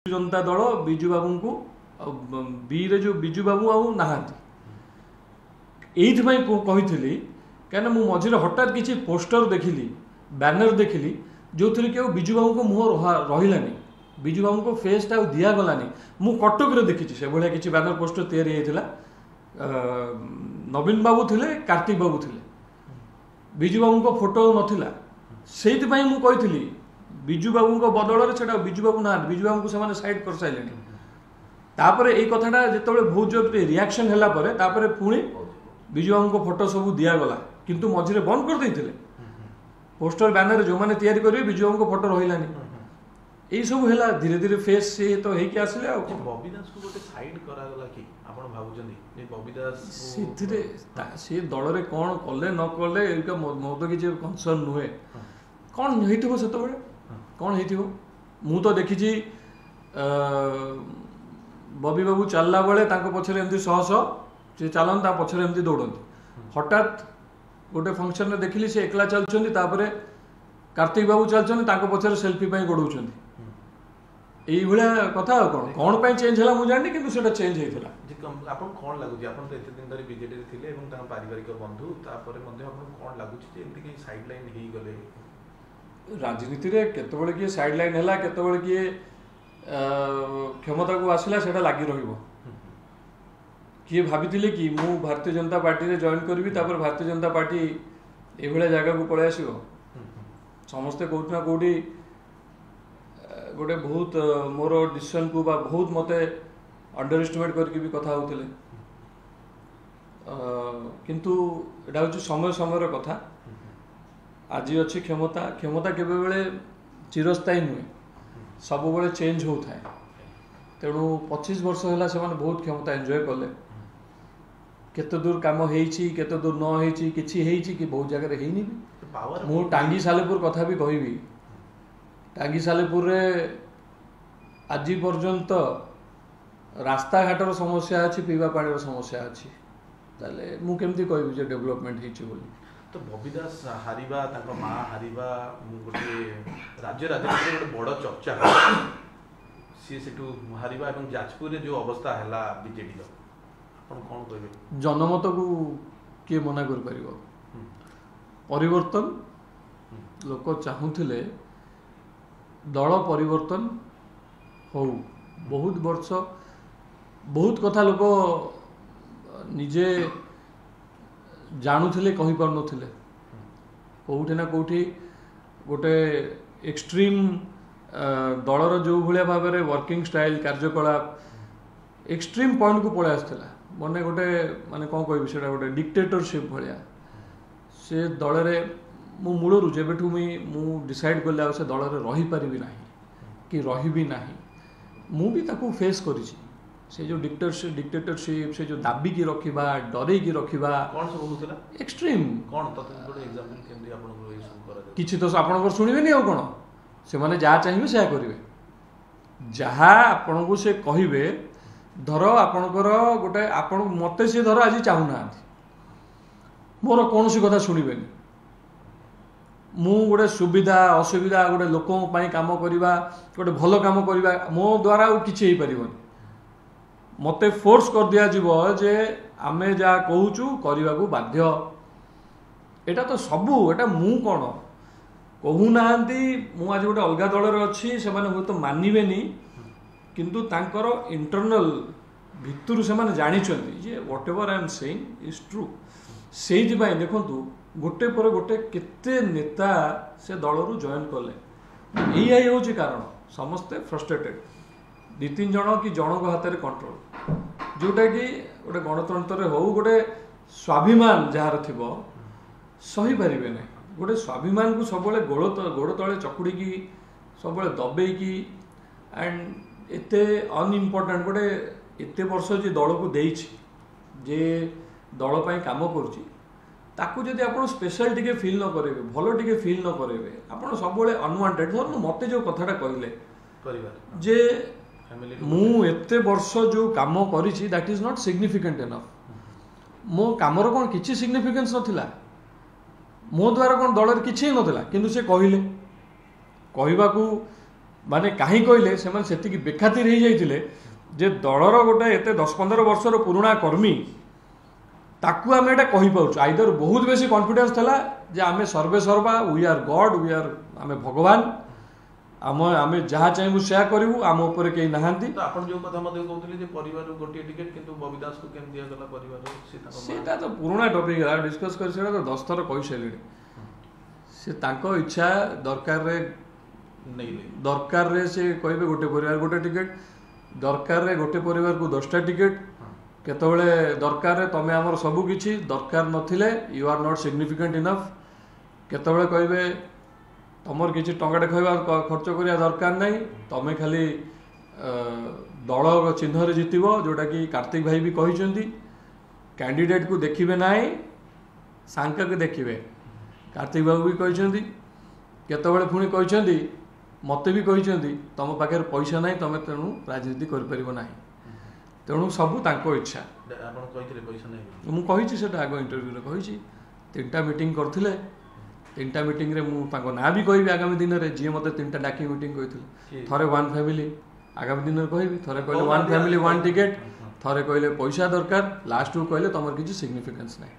जनता दल बिजू बाबू को बी रे जो बिजू बाबू आउ नहांती कही कहीं मु मझे हठात किसी पोस्टर देखिली बैनर देखिली जो थी कि बिजू बाबू को मुह रही बिजू बाबू को फेसटा दिगलानी मु कटक देखी से भाया किसी बैनर पोस्टर तैयारी होता नवीन बाबू थे कार्तिक बाबू थे बिजू बाबू को फोटो नाला से मुझे बिजू बाबू को बदल से बिजू बाबू ना बिजू बाबू को साइड कर सारे तापर ये कथाटा जो बहुत जो रिएक्शन है पुणी बिजू बाबू को फोटो सब दिगला किंतु मझे बंद कर देते पोस्टर बैनर जो मैंने तैयारी करेंगे बिजू बाबू को फोटो रही यही सब है धीरे धीरे फेस से तो होके आसिले बबी दास को गोटे साइड करागला कि आपण भाबुचंदी बबी दास से दल रे कौन कले न कले मो तो किसी कंसर्न नुहे कौन होइथिबो सेतो बेले कौन होइथिबो मु तो देखी बबी बाबू चलला बेले तांको पछरे एमती शह शह से चलन ता पछरे एमती दौड़ती हठात गोटे फंक्शन रे देखिली से एकला चलछंती तापरे कार्तिक बाबू चलछंती तांको पछरे सेल्फी पई गोडौछंती एई भलिया कथा कौन पई चेंज हला मु जानि किंतु सेटा चेंज हेइथला आपन कोन लागुची आपन तो एते दिन धरि बीजेडी रे थिले एवं ता पारिवारिक बंधु तापरे मध्ये आपन कोन लागुची जे एमती के साइड लाइन हेई गले राजनीति रे केतबेले कि साइड लाइन हला केतबेले कि क्षमता को आसिला सेटा लागि रहिबो किए भाभी कि मु भारतीय जनता पार्टी रे जॉइन करी भारतीय जनता पार्टी ए जगह को पलि आसो समस्ते कौटना कौटी गोटे बहुत मोर डिसीजन को बा बहुत मते अंडर एस्टिमेट करके भी कथा होते किंतु एटा हूँ समय समय कथा आज अच्छी क्षमता क्षमता केबे बेले चिरस्थायी नुहे सब बेले चेंज होता है तेणु 25 वर्ष है से बहुत क्षमता एंजॉय कले केते दूर काम होती केते दूर न होती किसी कि बहुत जगह है मु टांगी सालेपुर कथा भी कहबी टांगी सालेपुर रे आज पर्यंत रास्ता घाटर समस्या अच्छी पीवा पानी समस्या अच्छी ताले मु केमती कहबी जे डेवलपमेंट होती बोली तो बबी दास हारिबा ताको मां हारिबा गोटे राज्य राजनीति गोटे बड़ चर्चा सी सेटू हारिबा एवं जाजपुर रे जो अवस्था हैला बीजेडी रो आपण कोन कहबे जनमत को किए मना कर परिबो परिवर्तन लोक चाहूले दल परिवर्तन हो बहुत वर्ष बहुत कथा लोक निजे जानूले कही पार नुले कौटी ना कौटी गोटे एक्सट्रीम दलर जो भाया भाव में वर्किंग स्टाइल कार्यकलाप एक्सट्रीम पॉइंट को पलि आसला मैंने गोटे माने कौन कह गोटे डिक्टेटरशिप भाया से दल में मु मूलरू जब मु डिसाइड कले से दल में रही पारि ना कि रही ना मु भी ताकू फेस करी से जो डिक्टेटरशिप से जो दाबी की रखा डरे की रखा कौन सब होतला एक्सट्रीम कौन तत गोटे एग्जांपल केमदी आपन को ये सब करा किछि तो आपन को सुनिबेनी आ कोन से माने जा चाहिबे से करिवे जहा आपन को से कहिबे धर आपनकर गोटे आपन मते से धर आज चाहू ना मोर कौन सी कथा सुनिबेनी मु गोटे सुविधा असुविधा गोटे लोकों पई काम करिबा गोटे भलो काम करिबा मो द्वारा किछि हे परिबनी मते फोर्स कर दिया जीवो जे आमे जा कहूचु करने को बाध्य एटा तो सबू एटा मु कौन कहूना मु आज गोटे अलग दल अच्छी से हूँ तो मानवेनी किंतु तांकर इंटरनल भितर से जानी जे whatever I am saying is true से देखु गोटे पर गोटे केते नेता से दल रु जॉइन कले यही हूँ कारण समस्ते फ्रस्ट्रेटेड 2-3 जन कि जनक हाथ में कंट्रोल जोटा कि गोटे गणतंत्र हो गोटे स्वाभिमान जार थी सही पारे ना गोटे स्वाभिमान को सब गोड़ तले चकुड़ी की सब दबेकी एंड एते अनइम्पोर्टेंट गोटे एते वर्ष जे दल को जे दल पाई काम करुच्ची ताकू जदि आप स्पेशल टिके फील न करेंगे भल टिके फील न करेंगे आप सब अनवांटेड धर मत जो कथाटा कहले जे मु एते वर्ष जो काम करी that is not significant enough मो कामर कौन किसी सिग्निफिकेंस नथिला मो द्वारा कौन दल किसी नथिला किंतु से कहले कहवाकू माने कहीं कहले से सेतिकी बेखातिर हो जाइतिले जे दलर गोटे एते 10-15 वर्षर पुराणा कर्मी ताकू आम एटा कहि पाउछु आइदर बहुत बेसी कॉन्फिडेंस थला जे आमे सर्वे सर्वा we are God we are आमे भगवान आमे जहाँ चाहबू सेया करिवु आम ऊपर केही नाहांती तो आपण जो कथा मते कहउतली जे परिवार गोटे टिकट किंतु बबी दास को केम दिया गला परिवार सेटा तो पुराना टॉपिक है डिस्कस कर सेटा तो 10 थर कहि सैलिनी से तांको इच्छा दरकार रे नहीं ले दरकार रे से कहबे गोटे परिवार गोटे टिकट दरकार रे गोटे परिवार को 10टा टिकट केतबेले दरकार रे तमे हमर सबु किछि दरकार नथिले you are not significant enough केतबेले कहबे तमर किछि टंगाटे खइबा खर्च करिया दरकार नहीं तमे खाली दल चिन्ह रे जितिबो जोटा कि कार्तिक भाई भी कहिसेंती कैंडिडेट को देखिबे नाही सांक के देखिबे कार्तिक बाबू भी कहिसेंती केतबेले पुणी कहिसेंती मते भी कहिसेंती तम पाखे पैसा नाही तमे तेणु राजनीति कर परिबो नाही तेणु सबू तांको इच्छा आपण कहितले पैसा नाही मु कहिछि सेटा आगो इंटरव्यू रे कहिछि 3टा मीटिंग करथिले 3टा मीटिंग रे मु तांको ना भी कहबी आगामी दिन रे जे मते 3टा डाकी मीटिंग कहिथिले थरे वन फैमिली आगामी दिन रे कहबी थरे कहले वन फैमिली वन टिकट थरे कहले पैसा दरकार लास्ट को कहले तमर किछि सिग्निफिकेंस नाही